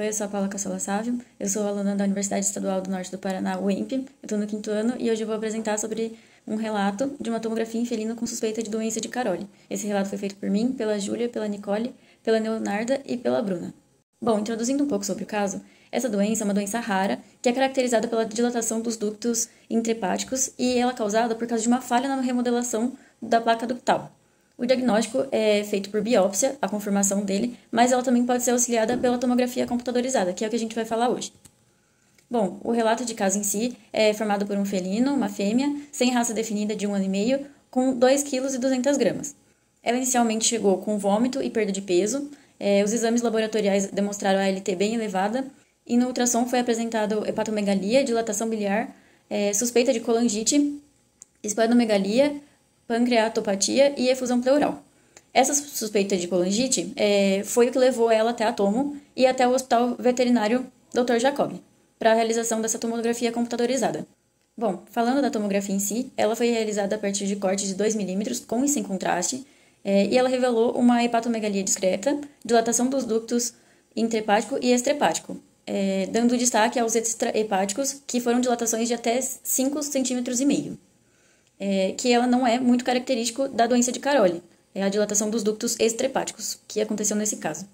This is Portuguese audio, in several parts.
Oi, eu sou a Paula Cassala Sávio, eu sou aluna da Universidade Estadual do Norte do Paraná, UEMP, eu estou no 5º ano e hoje eu vou apresentar sobre um relato de uma tomografia em felino com suspeita de doença de Caroli. Esse relato foi feito por mim, pela Júlia, pela Nicole, pela Leonarda e pela Bruna. Bom, introduzindo um pouco sobre o caso, essa doença é uma doença rara que é caracterizada pela dilatação dos ductos intrahepáticos e ela é causada por causa de uma falha na remodelação da placa ductal. O diagnóstico é feito por biópsia, a confirmação dele, mas ela também pode ser auxiliada pela tomografia computadorizada, que é o que a gente vai falar hoje. Bom, o relato de caso em si é formado por um felino, uma fêmea, sem raça definida de 1 ano e meio, com 2,2 kg. Ela inicialmente chegou com vômito e perda de peso, os exames laboratoriais demonstraram a ALT bem elevada, e no ultrassom foi apresentado hepatomegalia, dilatação biliar, suspeita de colangite, esplenomegalia, pancreatopatia e efusão pleural. Essa suspeita de colangite foi o que levou ela até a tomo e até o hospital veterinário Dr. Jacob, para a realização dessa tomografia computadorizada. Bom, falando da tomografia em si, ela foi realizada a partir de cortes de 2 mm com e sem contraste, e ela revelou uma hepatomegalia discreta, dilatação dos ductos intrahepático e extrahepático, dando destaque aos extrahepáticos, que foram dilatações de até 5,5 cm. Que ela não é muito característico da doença de Caroli, é a dilatação dos ductos extrahepáticos, que aconteceu nesse caso.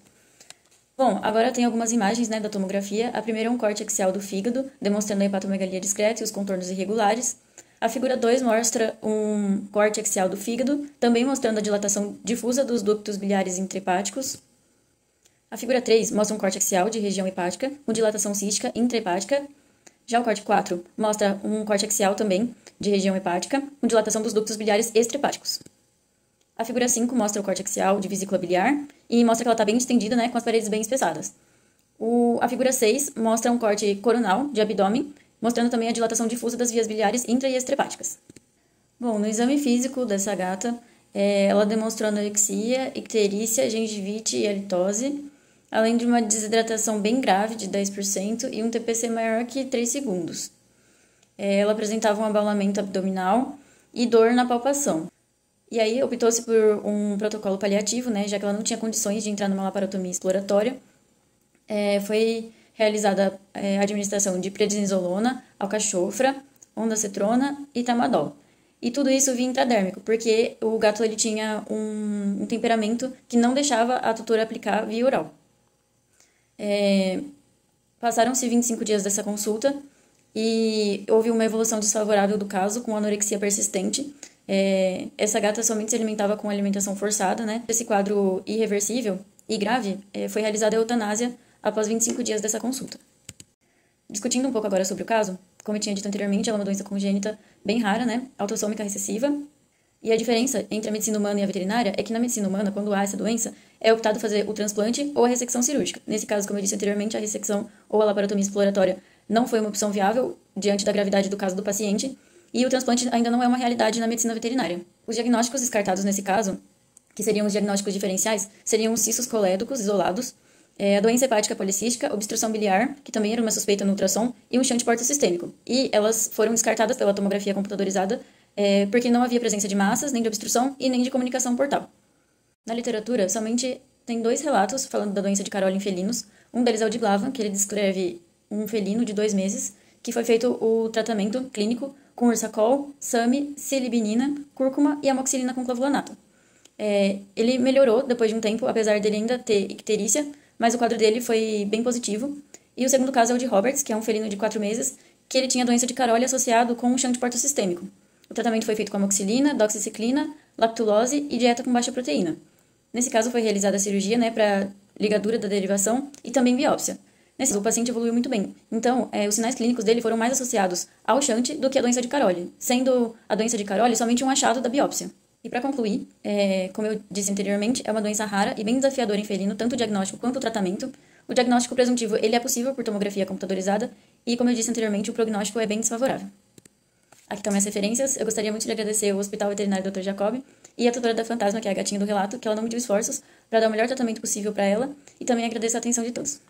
Bom, agora tem algumas imagens da tomografia. A primeira é um corte axial do fígado, demonstrando a hepatomegalia discreta e os contornos irregulares. A figura 2 mostra um corte axial do fígado, também mostrando a dilatação difusa dos ductos biliares intrahepáticos. A figura 3 mostra um corte axial de região hepática, com dilatação cística intrahepática. Já o corte 4 mostra um corte axial também de região hepática, com dilatação dos ductos biliares extrahepáticos. A figura 5 mostra o corte axial de vesícula biliar e mostra que ela está bem distendida, com as paredes bem espessadas. A figura 6 mostra um corte coronal de abdômen, mostrando também a dilatação difusa das vias biliares intra- e extrahepáticas. Bom, no exame físico dessa gata, ela demonstrou anorexia, icterícia, gengivite e halitose, além de uma desidratação bem grave de 10% e um TPC maior que 3 segundos. Ela apresentava um abaulamento abdominal e dor na palpação. E aí optou-se por um protocolo paliativo, já que ela não tinha condições de entrar numa laparotomia exploratória. Foi realizada a administração de prednisolona, alcachofra, ondansetrona e tramadol. E tudo isso via intradérmico, porque o gato ele tinha um temperamento que não deixava a tutora aplicar via oral. Passaram-se 25 dias dessa consulta e houve uma evolução desfavorável do caso, com anorexia persistente. Essa gata somente se alimentava com alimentação forçada, Esse quadro irreversível e grave foi realizada a eutanásia após 25 dias dessa consulta. Discutindo um pouco agora sobre o caso, como eu tinha dito anteriormente, ela é uma doença congênita bem rara, Autossômica recessiva. E a diferença entre a medicina humana e a veterinária é que na medicina humana, quando há essa doença, é optado fazer o transplante ou a ressecção cirúrgica. Nesse caso, como eu disse anteriormente, a ressecção ou a laparotomia exploratória não foi uma opção viável diante da gravidade do caso do paciente, e o transplante ainda não é uma realidade na medicina veterinária. Os diagnósticos descartados nesse caso, que seriam os diagnósticos diferenciais, seriam os cistos colédocos isolados, a doença hepática policística, obstrução biliar, que também era uma suspeita no ultrassom, e um shunt portosistêmico. E elas foram descartadas pela tomografia computadorizada porque não havia presença de massas, nem de obstrução e nem de comunicação portal. Na literatura, somente tem 2 relatos falando da doença de Caroli em felinos. Um deles é o de Glavan, que ele descreve um felino de 2 meses, que foi feito o tratamento clínico com ursacol, SAMI, silibinina, cúrcuma e amoxicilina com clavulanato. Ele melhorou depois de um tempo, apesar dele ainda ter icterícia, mas o quadro dele foi bem positivo. E o segundo caso é o de Roberts, que é um felino de 4 meses, que ele tinha doença de Caroli associado com um shunt portosistêmico. O tratamento foi feito com amoxicilina, doxiciclina, lactulose e dieta com baixa proteína. Nesse caso foi realizada a cirurgia, para ligadura da derivação e também biópsia. Nesse caso, o paciente evoluiu muito bem. Então, os sinais clínicos dele foram mais associados ao shunt do que à doença de Caroli, sendo a doença de Caroli somente um achado da biópsia. E para concluir, como eu disse anteriormente, é uma doença rara e bem desafiadora em felino, tanto o diagnóstico quanto o tratamento. O diagnóstico presuntivo ele é possível por tomografia computadorizada e, como eu disse anteriormente, o prognóstico é bem desfavorável. Aqui estão minhas referências. Eu gostaria muito de agradecer ao Hospital Veterinário Dr. Jacob e a tutora da Fantasma, que é a gatinha do relato, que ela não mediu esforços para dar o melhor tratamento possível para ela, e também agradeço a atenção de todos.